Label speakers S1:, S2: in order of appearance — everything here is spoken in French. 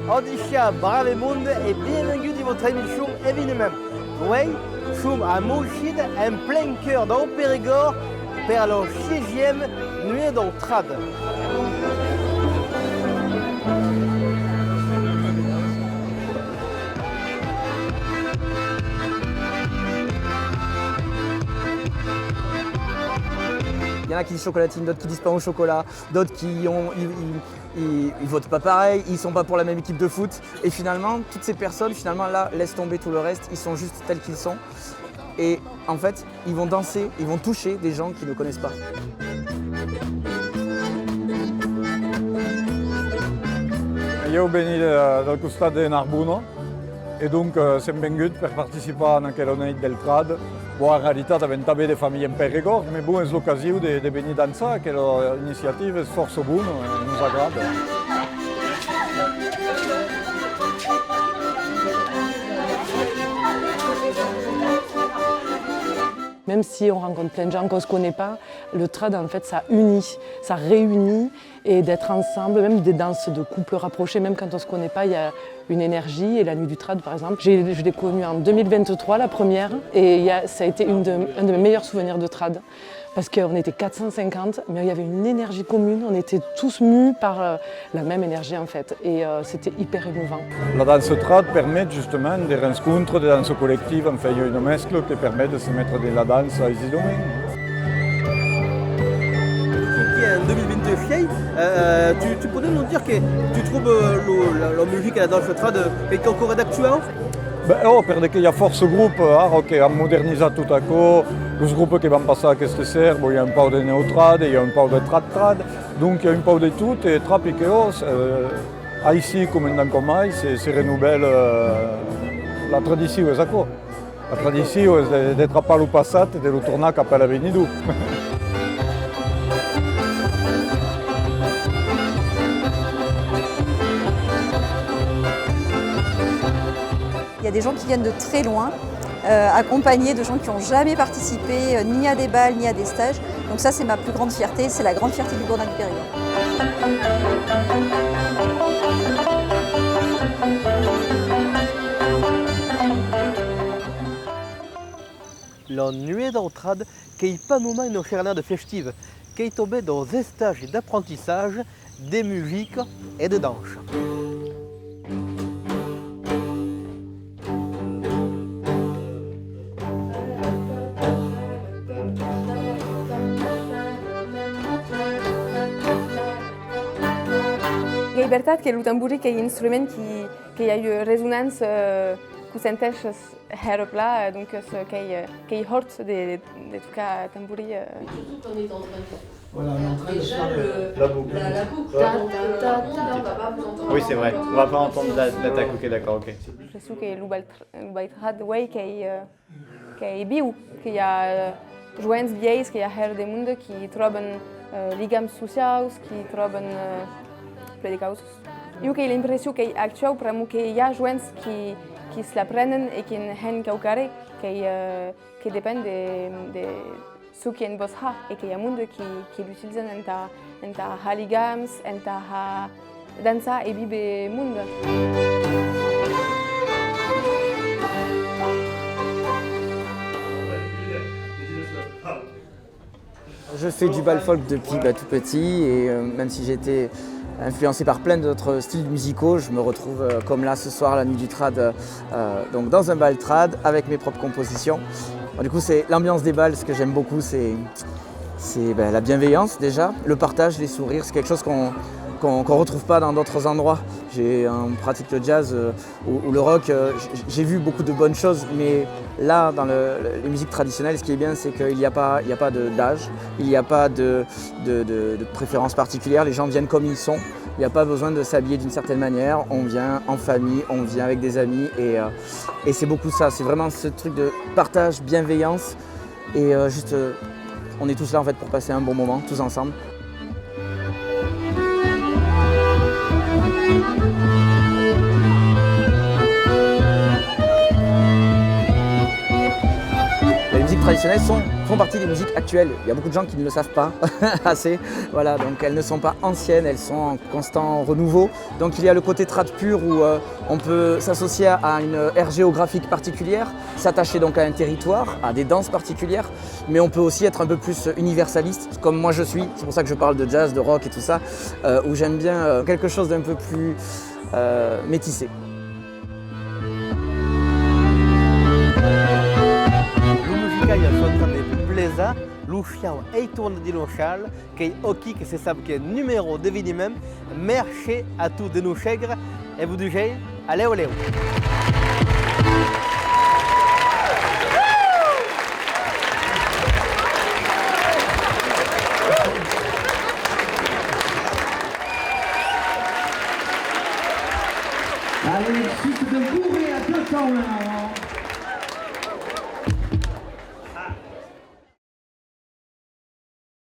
S1: Odisha Bravemunde e bienvenue dans votre émission événement. Oui, som à Mochid en plein cœur dans Périgord pour la 6e nuit d'Autrade.
S2: Il y en a qui disent chocolatine, d'autres qui disent pain au chocolat, d'autres qui ils votent pas pareil, ils sont pas pour la même équipe de foot. Et finalement, toutes ces personnes, là, laissent tomber tout le reste, ils sont juste tels qu'ils sont. Et en fait, ils vont danser, ils vont toucher des gens qui ne connaissent pas.
S3: Io veni dal costat de Narbuno e dunque siamo venuti per partecipare a quella nit del trad. Bon, en realitat avem també de famille en Périgord, mais bon, és l'ocasió de venir dansar, que l'initiative és força bona, ens agrada.
S4: Même si on rencontre plein de gens qu'on ne se connaît pas, le trad en fait ça unit, ça réunit et d'être ensemble, même des danses de couple rapprochés, même quand on ne se connaît pas, il y a une énergie. Et la nuit du trad par exemple, je l'ai connue en 2023 la première et ça a été un de mes meilleurs souvenirs de trad. Parce qu'on était 450, mais il y avait une énergie commune, on était tous mus par la même énergie en fait, et c'était hyper émouvant.
S3: La danse trad permet justement des rencontres, des danses collectives, enfin il y a une mescla qui permet de se mettre de la danse à ici domaine.
S1: En 2025, tu pourrais nous dire que tu trouves la musique et la danse trad est encore d'actualité?
S3: Perché hi ha forse gruppi che hanno modernizzato tutto, lo gruppo che vanno passare a queste sere, il y a un po' di neotrad, il y a un po' di trad, donc il y a un po' di tutto e tra piccolo, ici come dans mai, si renouvelle la tradizione, è quoi. La tradizione è di trappare il passato e di tornare cap alla venido.
S5: Il y a des gens qui viennent de très loin, accompagnés de gens qui n'ont jamais participé ni à des balles ni à des stages. Donc ça c'est ma plus grande fierté, c'est la grande fierté du Bourdin du Périgord.
S1: La nuit d'Autrade qui est pas nous une journée festive, qui est tombée dans des stages d'apprentissage, de musique et de danse.
S6: E veritat que el tamburi que é instrument que hi ha eu resonança que sentes herpla donc que hi hort de tocar tamburi.
S7: Tout en étant en train de
S8: voilà, on est en train de
S7: déjà
S8: faire
S7: la boucle. La boucle. On va pas vous entendre.
S8: Oui, c'est vrai. On va pas entendre l'attaque. Ok, d'accord, ok.
S6: Je suis que l'ubaitrad way que é viu, que hi ha joents vieis, que hi ha her de mundo que troben lligams socials, que troben predicaus. Jo que l'impressió que actual però que hi ha joents que se l'aprenen i que han caucare que depèn de ce que en vos ha i que hi ha mundo que l'utilitzen en ta ha lligams, en ta ha dansa i vive mundo.
S2: Je fais du bal folk depuis tout petit et même si j'étais influencé par plein d'autres styles musicaux, je me retrouve comme là ce soir, la nuit du trad, donc dans un bal trad avec mes propres compositions. Bon, du coup, c'est l'ambiance des balles, ce que j'aime beaucoup, c'est la bienveillance déjà, le partage, les sourires, c'est quelque chose qu'on retrouve pas dans d'autres endroits. On pratique le jazz ou le rock, j'ai vu beaucoup de bonnes choses, mais là, dans les musiques traditionnelles, ce qui est bien, c'est qu'il n'y a pas d'âge, il n'y a pas de préférence particulière, les gens viennent comme ils sont, il n'y a pas besoin de s'habiller d'une certaine manière, on vient en famille, on vient avec des amis, et c'est beaucoup ça, c'est vraiment ce truc de partage, bienveillance, et on est tous là en fait pour passer un bon moment, tous ensemble. La musique traditionnelles font partie des musiques actuelles. Il y a beaucoup de gens qui ne le savent pas assez. Voilà, donc elles ne sont pas anciennes, elles sont en constant renouveau. Donc il y a le côté trad pur où on peut s'associer à une aire géographique particulière, s'attacher donc à un territoire, à des danses particulières, mais on peut aussi être un peu plus universaliste, comme moi je suis. C'est pour ça que je parle de jazz, de rock et tout ça, où j'aime bien quelque chose d'un peu plus métissé.
S1: Musicaia sono de pleza, Luciao e tourne di local, che occhi che se sabe que é numéro de vinimem, merci à tous de nous chègres et vous du gel, allez olé.
S9: Allez, suite de bourré à 200 maintenant.